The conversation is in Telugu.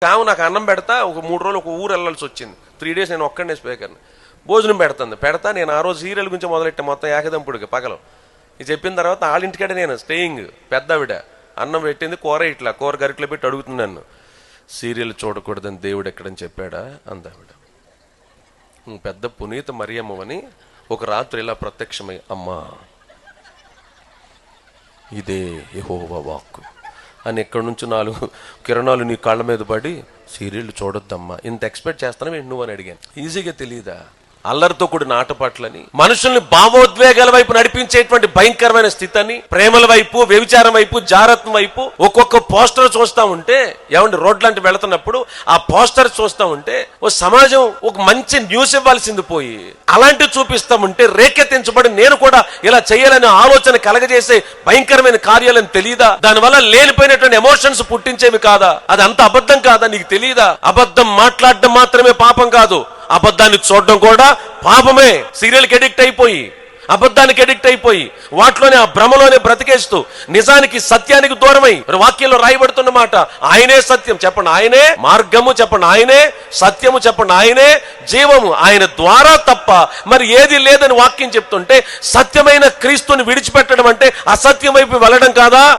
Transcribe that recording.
కావు నాకు అన్నం పెడతా, ఒక 3 రోజులు ఒక ఊరు వెళ్ళాల్సి వచ్చింది. 3 days నేను ఒక్కడనే స్పీకర్ని. భోజనం పెడతా. నేను ఆ రోజు సీరియల్ గురించి మొదలెట్టే మొత్తం ఏకదంపుడికి పగలం. ఇది చెప్పిన తర్వాత వాళ్ళ ఇంటికాడ నేను స్టేయింగ్. పెద్దవిడ అన్నం పెట్టింది, కూర గరిట్లో పెట్టి అడుగుతున్నాను, సీరియల్ చూడకూడదని దేవుడు ఎక్కడని చెప్పాడా అందావిడ. పెద్ద పునీత మరియమ్మని ఒక రాత్రి ఇలా ప్రత్యక్షమై, అమ్మా ఇదే యెహోవా వాక్కు అని ఎక్కడి నుంచి 4 కిరణాలు నీ కాళ్ళ మీద పడి, సీరియల్ చూడొద్దమ్మా, ఇంత ఎక్స్పెక్ట్ చేస్తాను నువ్వు అని అడిగాను. ఈజీగా తెలియదా? అల్లరితో కూడిన ఆటపాట్లని, మనుషుల్ని భావోద్వేగాల వైపు నడిపించేటువంటి భయంకరమైన స్థితిని, ప్రేమల వైపు, వ్యభిచారం వైపు, జారత్వం వైపు ఒక్కొక్క పోస్టర్ చూస్తా ఉంటే, ఏమంటే రోడ్లంటే వెళుతున్నప్పుడు ఆ పోస్టర్ చూస్తా ఉంటే ఓ సమాజం ఒక మంచి న్యూస్ ఇవ్వాల్సింది పోయి అలాంటివి చూపిస్తా ఉంటే రేకెత్తించబడి నేను కూడా ఇలా చేయాలనే ఆలోచన కలగజేసే భయంకరమైన కార్యాలను తెలియదా? దానివల్ల లేనిపోయినటువంటి ఎమోషన్స్ పుట్టించేవి కాదా? అది అంత అబద్ధం కాదా? నీకు తెలియదా? అబద్ధం మాట్లాడడం మాత్రమే పాపం కాదు, అబద్ధాన్ని చూడడం కూడా పాపమే. సీరియల్కి అడిక్ట్ అయిపోయి, అబద్ధానికి అడిక్ట్ అయిపోయి, వాటిలోనే ఆ భ్రమలోనే బ్రతికేస్తూ నిజానికి సత్యానికి దూరమై, వాక్యంలో రాయబడుతున్న మాట, ఆయనే సత్యం చెప్పండి, ఆయనే మార్గము చెప్పండి, ఆయనే సత్యము చెప్పండి, ఆయనే జీవము, ఆయన ద్వారా తప్ప మరి ఏది లేదని వాక్యం చెప్తుంటే, సత్యమైన క్రీస్తుని విడిచిపెట్టడం అంటే అసత్యం వైపు వెళ్ళడం కాదా?